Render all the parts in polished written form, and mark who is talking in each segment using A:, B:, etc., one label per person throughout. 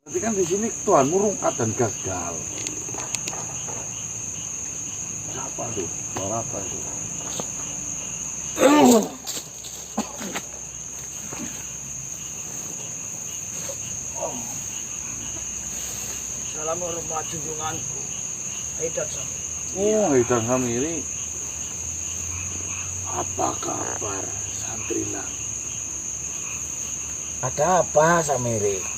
A: Nanti kan di sini Tuhanmu rungkat dan gagal. Siapa tuh? Suara apa itu?
B: Salam hormat junjunganku. Haidar Samiri.
A: Oh, Haidar Samiri. Apa kabar Santrilang?
B: Ada apa Samiri?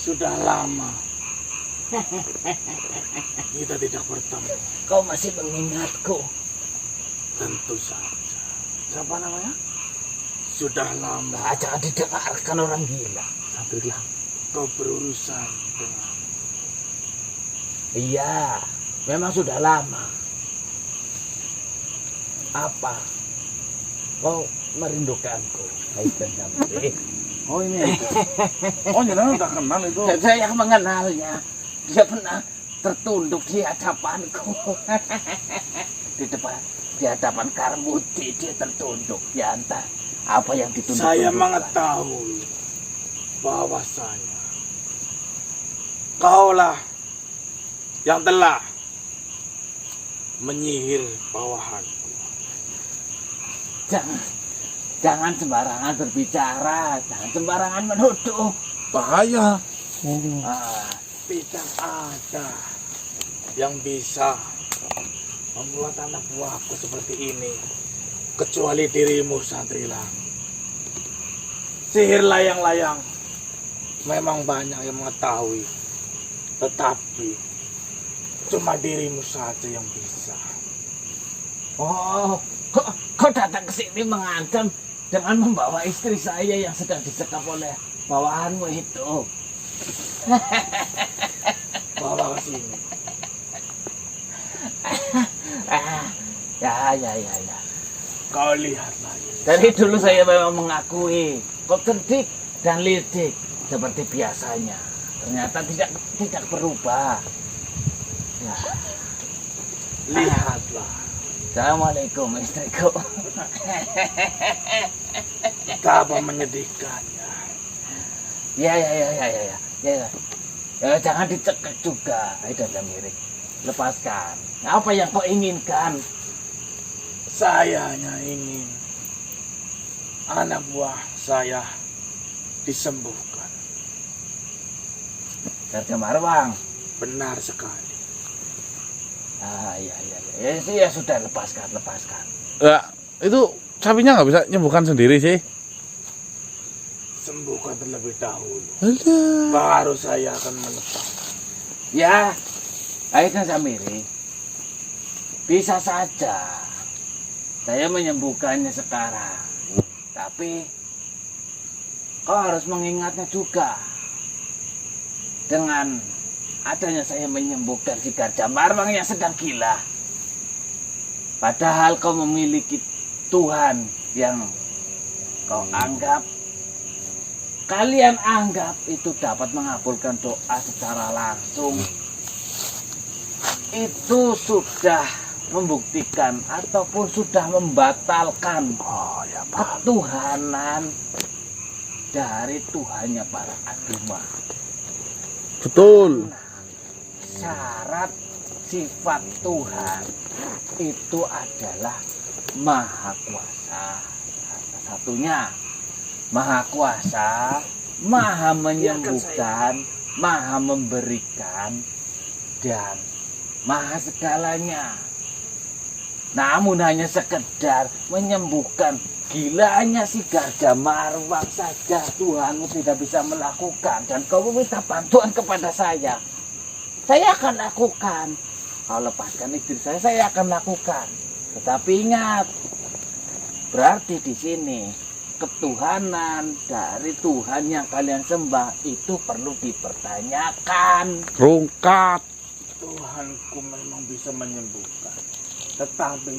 A: Sudah lama kita tidak bertemu.
B: Kau masih mengingatku?
A: Tentu saja. Siapa namanya? Sudah lama.
B: Nah, jangan didengarkan orang gila.
A: Santrilang, kau berurusan dengan...
B: Iya, memang sudah lama. Apa? Kau merindukanku, Haidar Samiri?
A: Oh ini. Oh jangan tak kenal itu.
B: Saya mengenalnya. Dia pernah tertunduk di hadapanku. Di hadapan Karmuti dia tertunduk. Ya entah apa yang ditunduk.
A: Saya mengetahui bahwasanya kaulah yang telah menyihir bawahanku.
B: Jangan sembarangan berbicara, jangan sembarangan menuduh.
A: Bahaya.
B: Ah,
A: Tidak ada yang bisa membuat anak buahku seperti ini kecuali dirimu, Santrilang. Sihir layang-layang memang banyak yang mengetahui, tetapi cuma dirimu saja yang bisa.
B: oh, kau datang ke sini mengancam dengan membawa istri saya yang sedang disekap oleh bawahanmu itu.
A: Bawa ke sini.
B: Ya.
A: Kau lihatlah ini.
B: Dari dulu saya memang mengakui kau cerdik dan licik seperti biasanya. Ternyata tidak berubah. Ya.
A: Lihatlah.
B: Assalamualaikum istriku.
A: Betapa menyedihkannya.
B: Ya. Ya, jangan dicekek juga, Haidar Samiri. Lepaskan. Apa yang kau inginkan?
A: Saya hanya ingin anak buah saya disembuhkan.
B: Raja Marwang.
A: Benar sekali.
B: Ya sudah, lepaskan.
C: Ya, itu sapinya nggak bisa nyembuhkan sendiri sih.
A: Sembuhkan terlebih dahulu.
C: Alah.
A: Baru saya akan menetap.
B: Ya, Haidar Samiri. Bisa saja saya menyembuhkannya sekarang. Tapi kau harus mengingatnya juga. Dengan adanya saya menyembuhkan si Gajah Marwang yang sedang gila. Padahal kau memiliki Tuhan yang kalian anggap itu dapat mengabulkan doa secara langsung. Itu sudah membuktikan ataupun sudah membatalkan ketuhanan dari Tuhannya para agama.
C: Betul.
B: Syarat sifat Tuhan itu adalah maha kuasa. Satunya maha kuasa, maha menyembuhkan, maha memberikan, dan maha segalanya. Namun hanya sekedar menyembuhkan gilanya si Gajah Marwang saja Tuhanmu tidak bisa melakukan. Dan kau meminta bantuan kepada saya akan lakukan. Kau lepaskan istri saya akan lakukan. Tetapi ingat, berarti di sini ketuhanan dari Tuhan yang kalian sembah itu perlu dipertanyakan.
C: Rungkat.
A: Tuhanku memang bisa menyembuhkan. Tetapi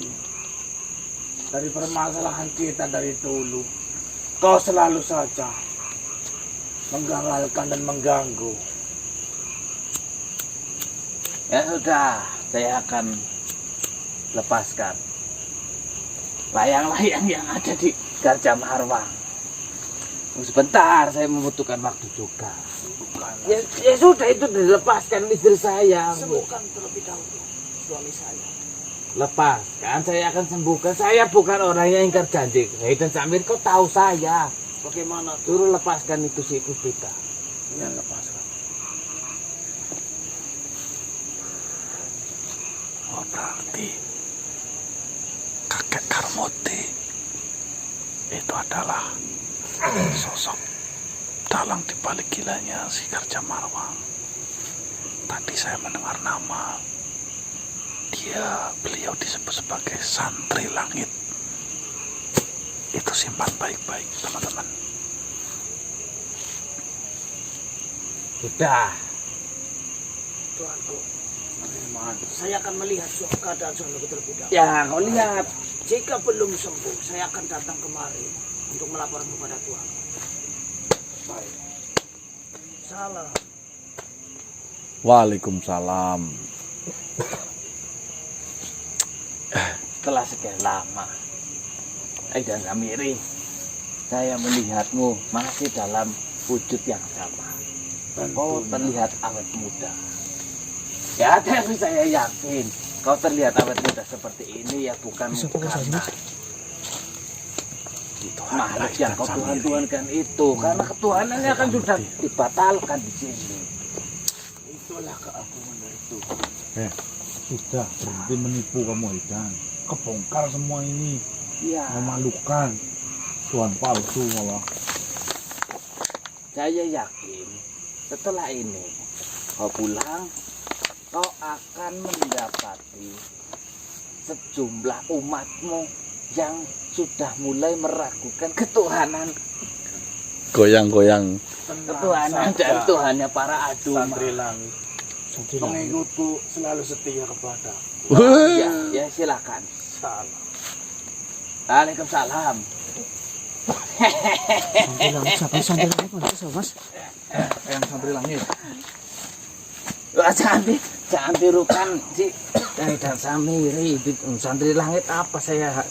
A: dari permasalahan kita dari dulu, kau selalu saja menggagalkan dan mengganggu.
B: Ya sudah, saya akan lepaskan layang-layang yang ada di Gajah Marwang. Sebentar, saya membutuhkan waktu juga. Ya sudah, itu dilepaskan istri saya.
D: Sembuhkan terlebih dahulu suami saya.
B: Lepaskan, saya akan sembuhkan. Saya bukan orang yang ingkar janji. Dan Samir, kau tahu saya.
D: Bagaimana tuh?
B: Suruh lepaskan itu si Puspita.
A: Ya lepaskan. Oh berarti kakek Karmoti itu adalah sosok dalang di balik gilanya si Karja Marwang. Tadi saya mendengar nama beliau disebut sebagai Santri Langit. Itu simpan baik-baik teman-teman.
B: Sudah.
D: Tuanku, saya akan melihat keadaan suamiku terlebih dahulu.
B: Ya, kau lihat.
D: Jika belum sembuh, saya akan datang kemari untuk melaporkan kepada Tuhan.
A: Baik.
D: Salam.
C: Waalaikumsalam.
B: Setelah sekian lama, dan Samiri, saya melihatmu masih dalam wujud yang sama. Kau terlihat awet muda. Ya, tapi saya yakin kau terlihat awet muda seperti ini ya bukan karena makhluk yang kau Tuhan-Tuhankan itu. Karena ketuhanannya kan sudah dibatalkan di sini.
D: Itulah keagungan dari Tuhan.
A: Sudah berhenti menipu kamu Edan. Kebongkar semua ini.
B: Iya.
A: Memalukan. Tuhan palsu malah.
B: Saya yakin setelah ini kau pulang, kau akan mendapati sejumlah umatmu yang sudah mulai meragukan ketuhanan.
C: Goyang-goyang.
B: Ketuhanan dan Tuhannya para aduma.
A: Santri Langit. Pengikutku selalu setia kepada.
B: Ya silakan.
A: Salam.
B: Waalaikumsalam.
D: Santri langit mana sih, Mas?
A: Yang Santri Langit.
B: Wah, jangan tirukan si dan Samiri. Santri langit apa saya?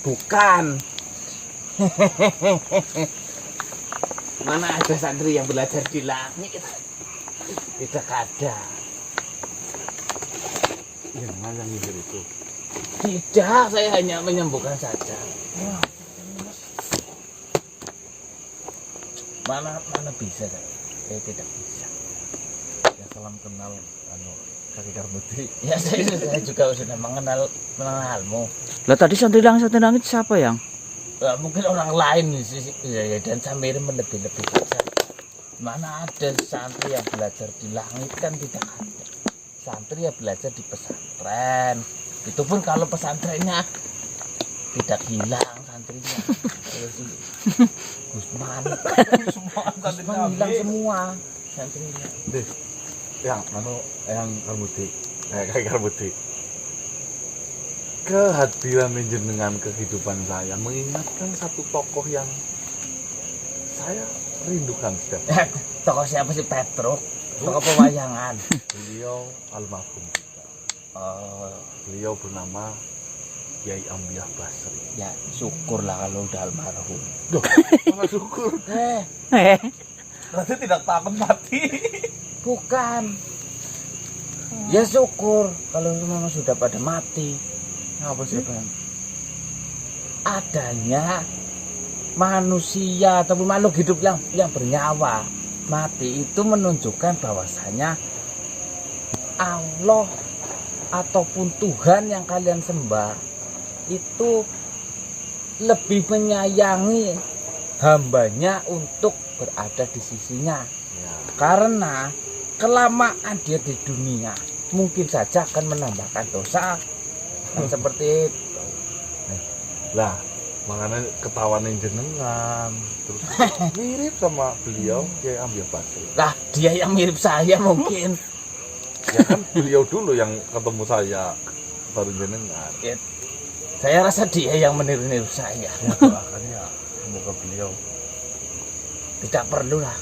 B: Bukan. Mana ada santri yang belajar di langit? Tidak ada.
A: Yang mana yang nyindir itu?
B: Tidak, saya hanya menyembuhkan saja. Mana bisa saya tidak bisa.
A: Ya salam kenal kakek Karmoti.
B: Ya saya juga sudah mengenalmu.
D: Lah tadi santri langit siapa yang?
B: Mungkin orang lain ya, dan Samir lebih-lebih saja. Mana ada santri yang belajar di langit kan tidak ada. Santri yang belajar di pesantren. Itu pun kalau pesantrennya tidak hilang santrinya. Kalau si Gusman hilang semua santrinya.
A: Yang Karmoti. Kakek Karmoti. Kehadiran jenengan kehidupan saya mengingatkan satu tokoh yang saya rindukan setiap.
B: Tokoh siapa sih? Petruk, tokoh pewayangan.
A: Beliau almarhum. Beliau bernama Kiai Ambiah Basri.
B: Ya syukurlah kalau udah almarhum.
A: Mana syukur?
D: Berarti tidak takut mati.
B: Bukan. Ya syukur kalau memang sudah pada mati.
A: Apa sih, Bang?
B: Adanya manusia ataupun makhluk hidup yang bernyawa mati itu menunjukkan bahwasanya Allah ataupun Tuhan yang kalian sembah itu lebih menyayangi hambanya untuk berada di sisinya. Karena kelamaan dia di dunia mungkin saja akan menambahkan dosa seperti itu.
A: Lah, makanya ketawanan jenengan terus mirip sama beliau Kiai Ambiah Basri.
B: Lah dia yang mirip saya mungkin.
A: Ya kan beliau dulu yang ketemu saya baru jenengan.
B: Saya rasa dia yang meniru-niru saya.
A: Ya doakan ya semoga beliau
B: Tidak perlu lah.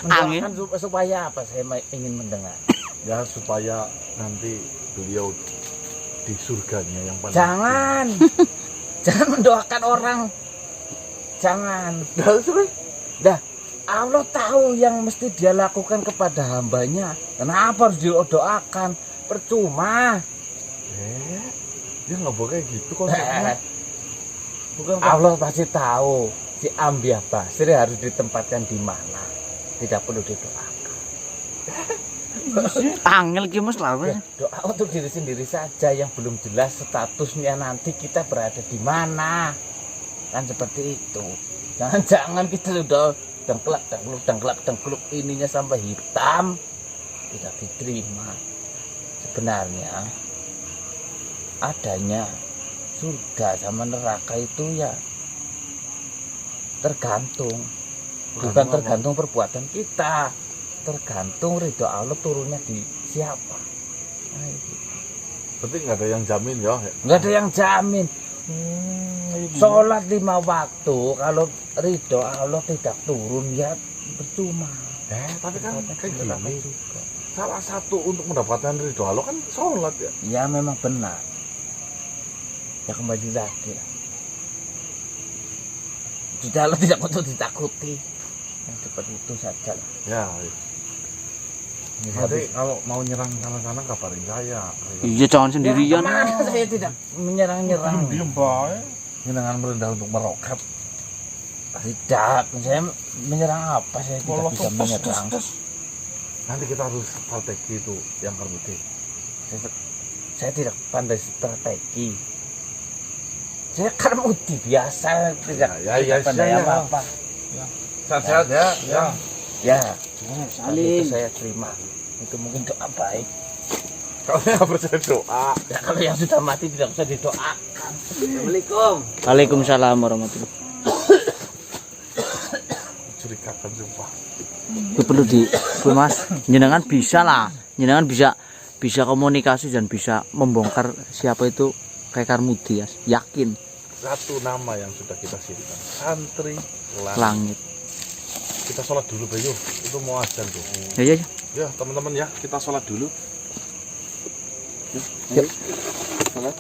D: Angin.
B: Mendoakan supaya apa saya ingin mendengar.
A: ya supaya nanti beliau di surganya yang paling
B: Jangan. Jangan mendoakan orang jangan. Dah, Allah tahu yang mesti dia lakukan kepada hambanya. Kenapa harus didoakan? Percuma.
C: Dia nggak boleh kayak gitu konsepnya. Bukan
B: Allah pasti tahu si Ambiah Basir harus ditempatkan di mana. Tidak perlu didoakan.
A: Angel ki Mas lah.
B: Ya, doa untuk diri sendiri saja yang belum jelas statusnya nanti kita berada di mana. Kan seperti itu. Jangan kita sudah dengklak ininya sampai hitam. Tidak diterima. Sebenarnya adanya surga sama neraka itu ya tergantung. Bukan tergantung perbuatan kita. Tergantung ridho Allah turunnya di siapa. Nah, itu.
C: Berarti nggak ada yang jamin ya?
B: Nggak ada yang jamin. Sholat 5 waktu kalau ridho Allah tidak turun ya percuma.
C: Tapi kan kayak
B: Neraka
C: gini.
B: juga.
C: Salah satu untuk mendapatkan ridho Allah kan sholat ya.
B: Ya memang benar. Ya kembali lagi lah. Di dalam tidak untuk ditakuti. Yang seperti itu saja lah.
C: Ya.
B: Ini
C: Nanti
B: habis.
C: kalau mau nyerang kanan-kanan kabarin saya.
A: Iya jangan
B: Ya,
A: sendirian.
B: kemana saya tidak menyerang-nyerang.
C: baik. Dengan merendah untuk meroket.
B: Tidak, saya menyerang apa? Saya tidak bisa menyerang.
C: Nanti kita harus strategi itu yang terbukti.
B: Saya tidak pandai strategi. Saya kan mudi biasa, tidak
C: Ya,
B: pandai
C: saya.
B: apa-apa.
C: Sehat-sehat ya. Ya.
B: Ya,
A: Salim.
B: itu saya terima. Itu mungkin doa baik.
C: Kalau nggak percaya doa.
B: Ya, kalau yang sudah mati tidak usah didoakan. Assalamualaikum.
A: Waalaikumsalam warahmatullahi.
C: Curigakan sumpah.
A: Itu perlu di Mas, jenengan bisa lah. Jenengan bisa komunikasi dan bisa membongkar siapa itu Kekar Mudi ya. Yakin
C: Satu nama yang sudah kita simpan. Santri Langit.
A: langit.
C: Kita sholat dulu Bayu. Itu mau azan tuh.
A: Ya.
C: Ya teman-teman ya, kita sholat dulu.
A: Yuk.
C: Sholat.